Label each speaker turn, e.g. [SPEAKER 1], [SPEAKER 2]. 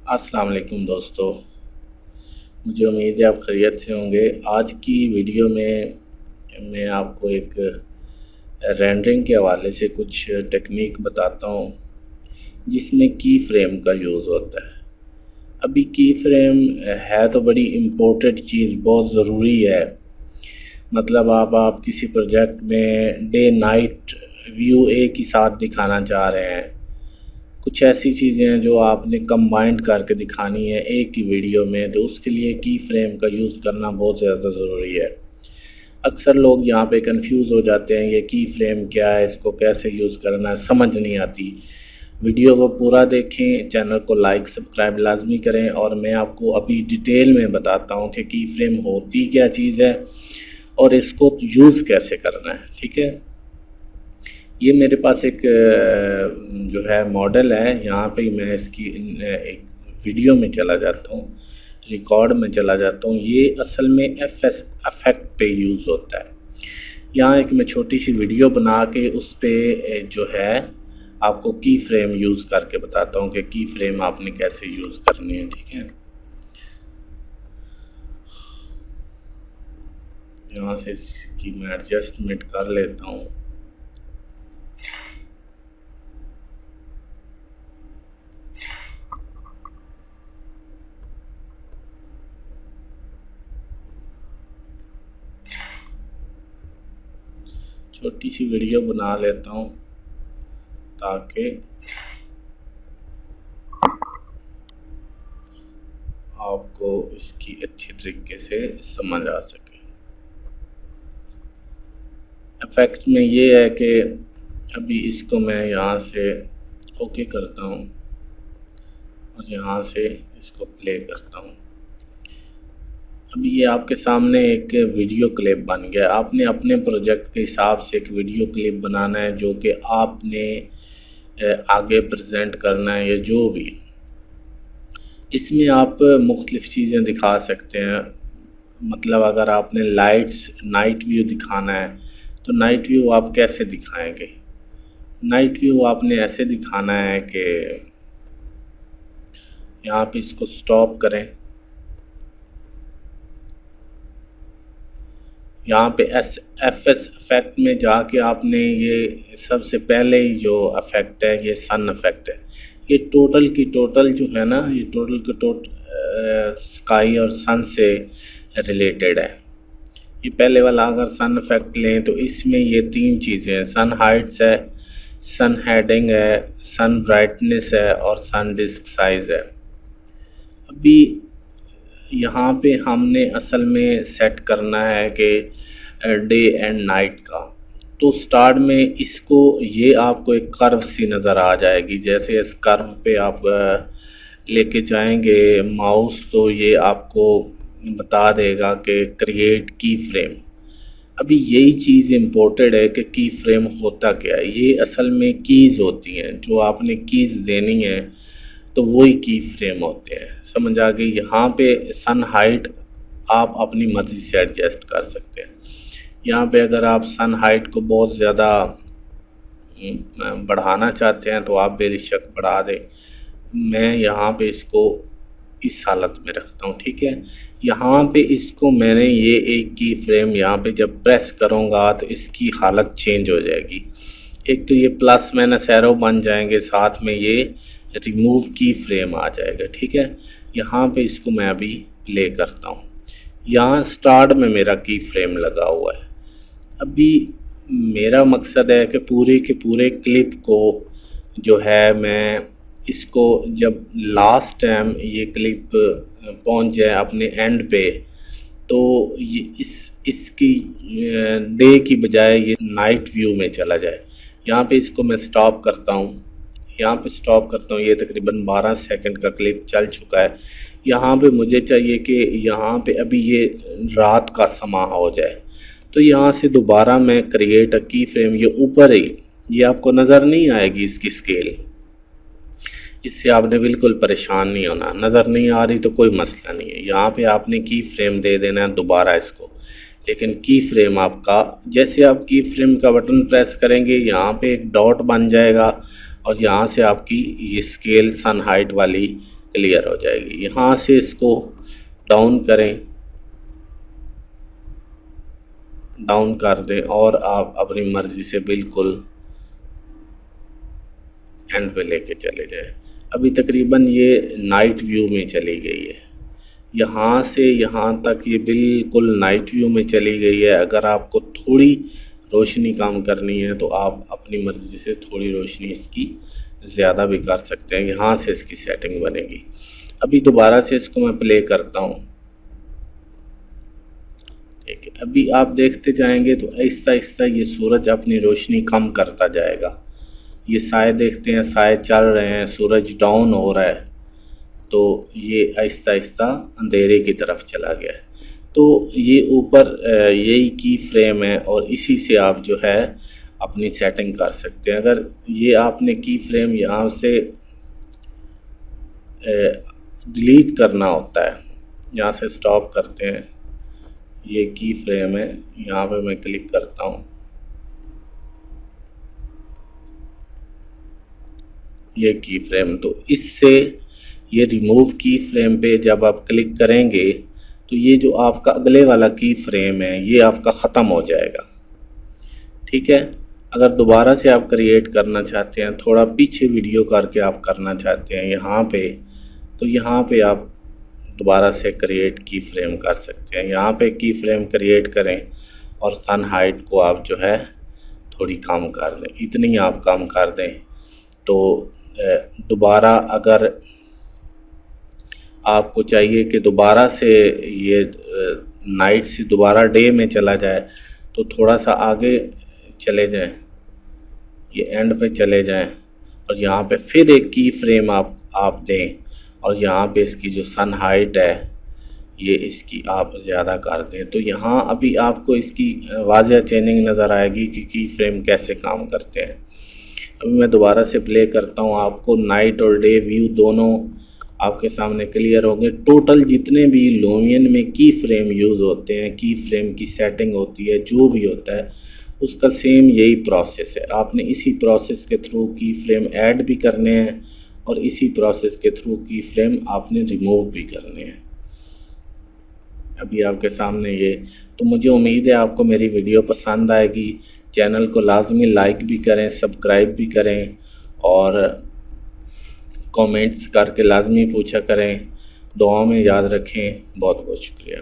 [SPEAKER 1] अस्सलाम वालेकुम दोस्तों। मुझे उम्मीद है आप खैरियत से होंगे। आज की वीडियो में मैं आपको एक रेंडरिंग के हवाले से कुछ टेक्निक बताता हूँ जिसमें की फ्रेम का यूज़ होता है। अभी की फ्रेम है तो बड़ी इम्पोर्टेंट चीज़, बहुत ज़रूरी है। मतलब आप किसी प्रोजेक्ट में डे नाइट व्यू एक ही साथ दिखाना चाह रहे हैं, कुछ ऐसी चीज़ें हैं जो आपने कंबाइंड करके दिखानी है एक ही वीडियो में, तो उसके लिए की फ्रेम का यूज़ करना बहुत ज़्यादा ज़रूरी है। अक्सर लोग यहाँ पे कंफ्यूज हो जाते हैं, ये की फ्रेम क्या है, इसको कैसे यूज़ करना है, समझ नहीं आती। वीडियो को पूरा देखें, चैनल को लाइक सब्सक्राइब लाजमी करें और मैं आपको अभी डिटेल में बताता हूँ कि की फ्रेम होती क्या चीज़ है और इसको यूज़ कैसे करना है। ठीक है, ये मेरे पास एक जो है मॉडल है। यहाँ पे मैं इसकी एक वीडियो में चला जाता हूँ, रिकॉर्ड में चला जाता हूँ। ये असल में एफएस इफेक्ट पे यूज़ होता है। यहाँ एक मैं छोटी सी वीडियो बना के उस पर जो है आपको की फ्रेम यूज़ करके बताता हूँ कि की फ्रेम आपने कैसे यूज़ करनी है। ठीक है, यहाँ से इसकी मैं एडजस्टमेंट कर लेता हूँ। छोटी सी वीडियो बना लेता हूँ ताकि आपको इसकी अच्छी तरीके से समझ आ सके। इफेक्ट में ये है कि अभी इसको मैं यहाँ से ओके करता हूँ और यहाँ से इसको प्ले करता हूँ। अभी ये आपके सामने एक वीडियो क्लिप बन गया। आपने अपने प्रोजेक्ट के हिसाब से एक वीडियो क्लिप बनाना है जो कि आपने आगे प्रेजेंट करना है या जो भी। इसमें आप मुख्तलिफ़ चीज़ें दिखा सकते हैं। मतलब अगर आपने लाइट्स नाइट व्यू दिखाना है तो नाइट व्यू आप कैसे दिखाएंगे। नाइट व्यू आपने ऐसे दिखाना है कि यहाँ पे इसको स्टॉप करें, यहाँ पे एफ एस इफेक्ट में जाके आपने ये सबसे पहले ही जो इफेक्ट है ये सन इफेक्ट है। ये टोटल की टोटल जो है ना, ये टोटल की टोटल स्काई और सन से रिलेटेड है। ये पहले वाला अगर सन इफेक्ट लें तो इसमें ये तीन चीज़ें हैं, सन हाइट्स है, सन हेडिंग है, सन ब्राइटनेस है और सन डिस्क साइज़ है। अभी यहाँ पे हमने असल में सेट करना है कि डे एंड नाइट का। तो स्टार्ट में इसको ये आपको एक कर्व सी नज़र आ जाएगी। जैसे इस कर्व पे आप लेके जाएंगे माउस तो ये आपको बता देगा कि क्रिएट की फ्रेम। अभी यही चीज़ इम्पोर्टेड है कि की फ्रेम होता क्या है। ये असल में कीज़ होती हैं, जो आपने कीज़ देनी है तो वही की फ्रेम होते हैं। समझ आ गई। यहाँ पे सन हाइट आप अपनी मर्ज़ी से एडजस्ट कर सकते हैं। यहाँ पे अगर आप सन हाइट को बहुत ज़्यादा बढ़ाना चाहते हैं तो आप बेशक बढ़ा दें। मैं यहाँ पे इसको इस हालत में रखता हूँ। ठीक है, यहाँ पे इसको मैंने ये एक की फ्रेम यहाँ पे जब प्रेस करूँगा तो इसकी हालत चेंज हो जाएगी। एक तो ये प्लस माइनस एरो बन जाएंगे, साथ में ये रिमूव की फ्रेम आ जाएगा। ठीक है, यहाँ पे इसको मैं अभी प्ले करता हूँ। यहाँ स्टार्ट में मेरा की फ्रेम लगा हुआ है। अभी मेरा मकसद है कि पूरे के पूरे क्लिप को जो है मैं इसको जब लास्ट टाइम ये क्लिप पहुँच जाए अपने एंड पे तो ये इसकी डे की बजाय ये नाइट व्यू में चला जाए। यहाँ पे इसको मैं स्टॉप करता हूँ, यहाँ पे स्टॉप करता हूँ। ये तकरीबन 12 सेकंड का क्लिप चल चुका है। यहाँ पे मुझे चाहिए कि यहाँ पे अभी ये रात का समा हो जाए। तो यहाँ से दोबारा मैं क्रिएट अ की फ्रेम, ये ऊपर ही ये आपको नज़र नहीं आएगी इसकी स्केल। इससे आपने बिल्कुल परेशान नहीं होना। नज़र नहीं आ रही तो कोई मसला नहीं है। यहाँ पे आपने की फ्रेम दे देना है दोबारा इसको। लेकिन की फ्रेम आपका, जैसे आप की फ्रेम का बटन प्रेस करेंगे यहाँ पे एक डॉट बन जाएगा और यहाँ से आपकी ये स्केल सन हाइट वाली क्लियर हो जाएगी। यहाँ से इसको डाउन करें, डाउन कर दें और आप अपनी मर्ज़ी से बिल्कुल एंड पे लेके चले जाएं। अभी तकरीबन ये नाइट व्यू में चली गई है, यहाँ से यहाँ तक ये बिल्कुल नाइट व्यू में चली गई है। अगर आपको थोड़ी रोशनी कम करनी है तो आप अपनी मर्ज़ी से थोड़ी रोशनी इसकी ज़्यादा भी कर सकते हैं। यहाँ से इसकी सेटिंग बनेगी। अभी दोबारा से इसको मैं प्ले करता हूँ, ठीक है। अभी आप देखते जाएंगे तो आहिस्ता आहिस्ता ये सूरज अपनी रोशनी कम करता जाएगा। ये साए देखते हैं, साए चल रहे हैं, सूरज डाउन हो रहा है, तो ये आहिस्ता आहिस्ता अंधेरे की तरफ चला गया है। तो ये ऊपर यही की फ्रेम है और इसी से आप जो है अपनी सेटिंग कर सकते हैं। अगर ये आपने की फ्रेम यहाँ से डिलीट करना होता है, यहाँ से स्टॉप करते हैं, ये की फ्रेम है, यहाँ पे मैं क्लिक करता हूँ, ये की फ्रेम। तो इससे ये रिमूव की फ्रेम पे जब आप क्लिक करेंगे तो ये जो आपका अगले वाला की फ्रेम है ये आपका ख़त्म हो जाएगा, ठीक है। अगर दोबारा से आप क्रिएट करना चाहते हैं, थोड़ा पीछे वीडियो करके आप करना चाहते हैं यहाँ पे, तो यहाँ पे आप दोबारा से क्रिएट की फ्रेम कर सकते हैं। यहाँ पे की फ्रेम क्रिएट करें और सन हाइट को आप जो है थोड़ी कम कर दें, इतनी आप कम कर दें। तो दोबारा अगर आपको चाहिए कि दोबारा से ये नाइट से दोबारा डे में चला जाए तो थोड़ा सा आगे चले जाएं, ये एंड पे चले जाएं और यहाँ पे फिर एक की फ्रेम आप दें और यहाँ पे इसकी जो सन हाइट है ये इसकी आप ज़्यादा कर दें। तो यहाँ अभी आपको इसकी वाज़ह चेंजिंग नज़र आएगी कि की फ्रेम कैसे काम करते हैं। अभी मैं दोबारा से प्ले करता हूँ, आपको नाइट और डे व्यू दोनों आपके सामने क्लियर होंगे। टोटल जितने भी लूमियन में की फ्रेम यूज़ होते हैं, की फ्रेम की सेटिंग होती है, जो भी होता है उसका सेम यही प्रोसेस है। आपने इसी प्रोसेस के थ्रू की फ्रेम ऐड भी करने हैं और इसी प्रोसेस के थ्रू की फ्रेम आपने रिमूव भी करने हैं। अभी आपके सामने ये, तो मुझे उम्मीद है आपको मेरी वीडियो पसंद आएगी। चैनल को लाजमी लाइक भी करें, सब्सक्राइब भी करें और कमेंट्स करके लाजमी पूछा करें। दुआ में याद रखें। बहुत बहुत शुक्रिया।